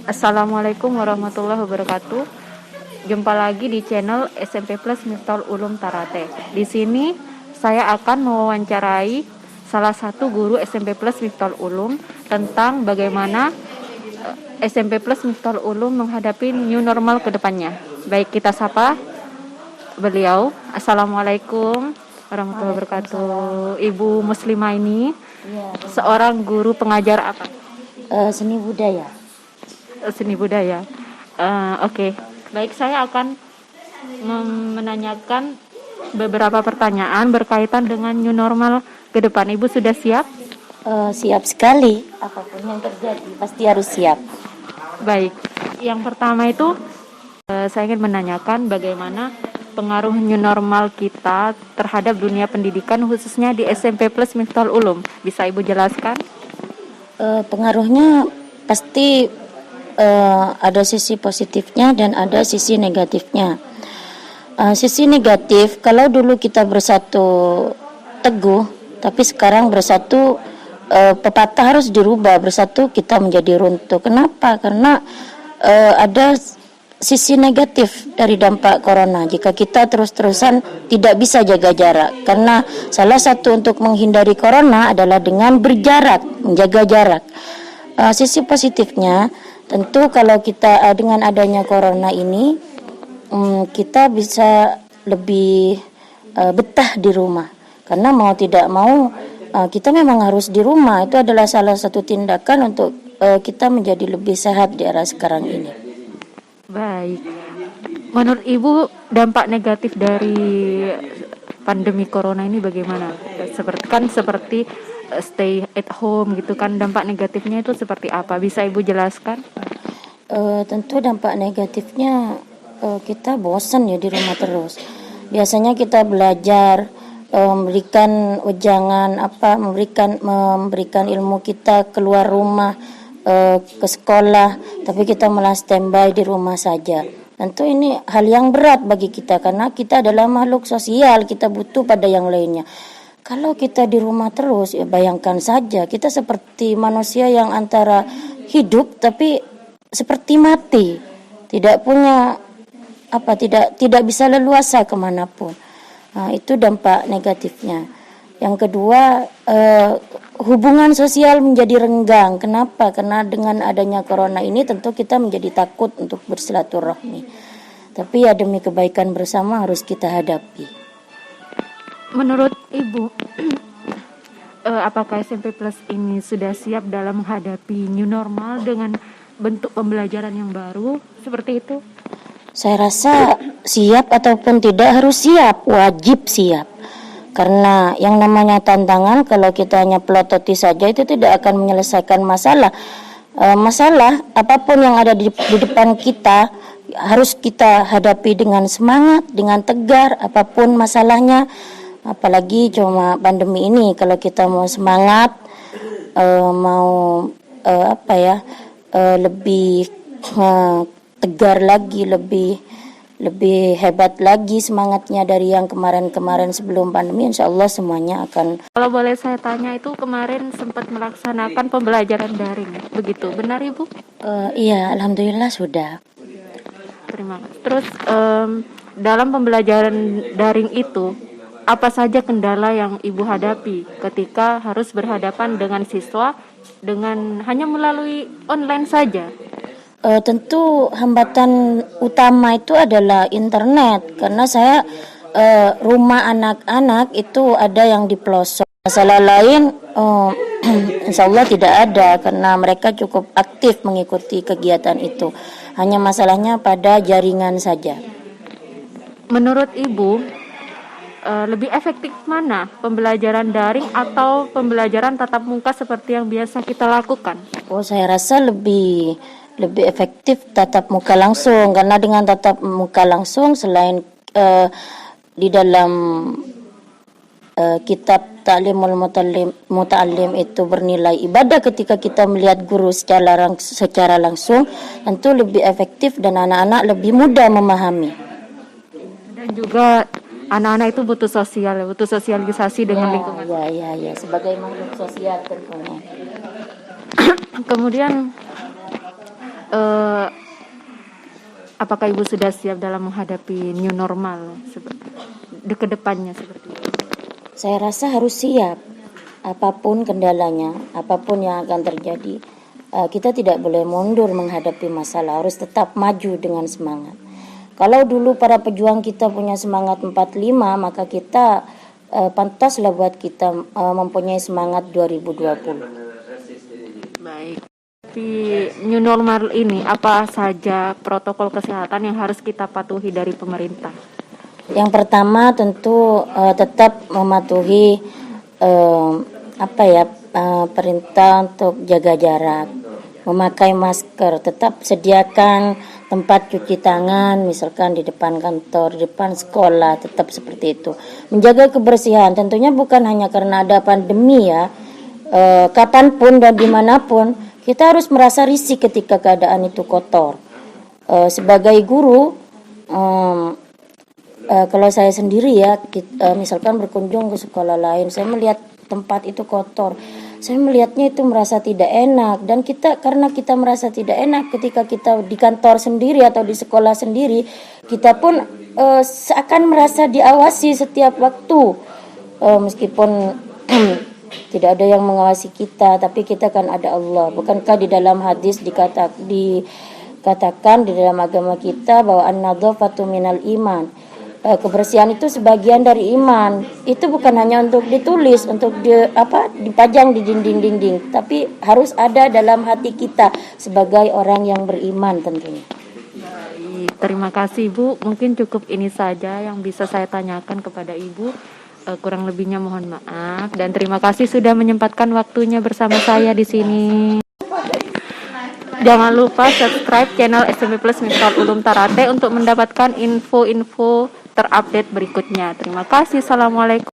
Assalamualaikum warahmatullahi wabarakatuh. Jumpa lagi di channel SMP Plus Miftahul Ulum Tarate. Di sini saya akan mewawancarai salah satu guru SMP Plus Miftahul Ulum tentang bagaimana SMP Plus Miftahul Ulum menghadapi new normal ke depannya. Baik, kita sapa beliau. Assalamualaikum warahmatullahi wabarakatuh. Ibu Muslimah ini seorang guru pengajar apa? Seni budaya. Seni budaya. Oke. Baik, saya akan menanyakan beberapa pertanyaan berkaitan dengan new normal ke depan. Ibu sudah siap? Siap sekali. Apapun yang terjadi pasti harus siap. Baik. Yang pertama itu saya ingin menanyakan bagaimana pengaruh new normal kita terhadap dunia pendidikan khususnya di SMP Plus Miftahul Ulum. Bisa Ibu jelaskan? Pengaruhnya pasti ada sisi positifnya dan ada sisi negatifnya. Sisi negatif, kalau dulu kita bersatu teguh, tapi sekarang bersatu pepatah harus dirubah, bersatu kita menjadi runtuh. Kenapa? Karena ada sisi negatif dari dampak corona. Jika kita terus-terusan tidak bisa jaga jarak, karena salah satu untuk menghindari corona adalah dengan berjarak, menjaga jarak. Sisi positifnya, tentu kalau kita dengan adanya corona ini, kita bisa lebih betah di rumah. Karena mau tidak mau, kita memang harus di rumah. Itu adalah salah satu tindakan untuk kita menjadi lebih sehat di era sekarang ini. Baik. Menurut Ibu, dampak negatif dari pandemi corona ini bagaimana? Seperti stay at home gitu kan, dampak negatifnya itu seperti apa? Bisa Ibu jelaskan? Tentu dampak negatifnya kita bosan ya di rumah terus. Biasanya kita belajar, memberikan ujangan memberikan ilmu kita keluar rumah, ke sekolah, tapi kita malah standby di rumah saja. Tentu ini hal yang berat bagi kita karena kita adalah makhluk sosial, kita butuh pada yang lainnya. Kalau kita di rumah terus, ya bayangkan saja kita seperti manusia yang antara hidup tapi seperti mati, tidak punya tidak bisa leluasa kemanapun. Itu dampak negatifnya. Yang kedua, hubungan sosial menjadi renggang. Kenapa? Karena dengan adanya corona ini tentu kita menjadi takut untuk bersilaturahmi. Tapi ya demi kebaikan bersama harus kita hadapi. Menurut Ibu, apakah SMP Plus ini sudah siap dalam menghadapi new normal dengan bentuk pembelajaran yang baru seperti itu? Saya rasa siap ataupun tidak harus siap, wajib siap. Karena yang namanya tantangan kalau kita hanya pelototi saja itu tidak akan menyelesaikan masalah. Masalah apapun yang ada di depan kita harus kita hadapi dengan semangat, dengan tegar apapun masalahnya. Apalagi cuma pandemi ini, kalau kita mau semangat, lebih tegar lagi, lebih hebat lagi semangatnya dari yang kemarin sebelum pandemi, insya Allah semuanya akan. Kalau boleh saya tanya, itu kemarin sempat melaksanakan pembelajaran daring, begitu benar Ibu? Iya, alhamdulillah sudah. Terima kasih. Terus dalam pembelajaran daring itu apa saja kendala yang Ibu hadapi ketika harus berhadapan dengan siswa dengan hanya melalui online saja? Tentu hambatan utama itu adalah internet, karena saya rumah anak-anak itu ada yang di pelosok. Masalah lain insya Allah tidak ada karena mereka cukup aktif mengikuti kegiatan itu. Hanya masalahnya pada jaringan saja. Menurut Ibu, lebih efektif mana, pembelajaran daring atau pembelajaran tatap muka seperti yang biasa kita lakukan? Saya rasa lebih efektif tatap muka langsung, karena dengan tatap muka langsung selain di dalam kitab Ta'limul Muta'allim itu bernilai ibadah ketika kita melihat guru secara langsung, tentu lebih efektif dan anak-anak lebih mudah memahami. Dan juga anak-anak itu butuh sosialisasi dengan lingkungan. Ya, sebagai makhluk sosial tentunya. Kemudian eh, apakah Ibu sudah siap dalam menghadapi new normal ke depannya seperti itu? Saya rasa harus siap. Apapun kendalanya, apapun yang akan terjadi, kita tidak boleh mundur menghadapi masalah, harus tetap maju dengan semangat. Kalau dulu para pejuang kita punya semangat 45, maka kita pantaslah buat kita mempunyai semangat 2020. Baik. Di new normal ini apa saja protokol kesehatan yang harus kita patuhi dari pemerintah? Yang pertama tentu tetap mematuhi perintah untuk jaga jarak, memakai masker, tetap sediakan tempat cuci tangan, misalkan di depan kantor, di depan sekolah, tetap seperti itu. Menjaga kebersihan, tentunya bukan hanya karena ada pandemi ya, kapanpun dan dimanapun, kita harus merasa risih ketika keadaan itu kotor. Sebagai guru, kalau saya sendiri ya, misalkan berkunjung ke sekolah lain, saya melihat tempat itu kotor, saya melihatnya itu merasa tidak enak. Dan karena kita merasa tidak enak ketika kita di kantor sendiri atau di sekolah sendiri, kita pun seakan merasa diawasi setiap waktu, meskipun tidak ada yang mengawasi kita, tapi kita kan ada Allah. Bukankah di dalam hadis dikatakan di dalam agama kita bahwa an-nadzafatu minal iman, kebersihan itu sebagian dari iman. Itu bukan hanya untuk ditulis, untuk dipajang di dinding-dinding, tapi harus ada dalam hati kita sebagai orang yang beriman tentunya. Baik, terima kasih Bu. Mungkin cukup ini saja yang bisa saya tanyakan kepada Ibu. Kurang lebihnya mohon maaf, dan terima kasih sudah menyempatkan waktunya bersama saya di sini. Jangan lupa subscribe channel SMP Plus Miftahul Ulum Tarate untuk mendapatkan info-info terupdate berikutnya. Terima kasih. Assalamualaikum.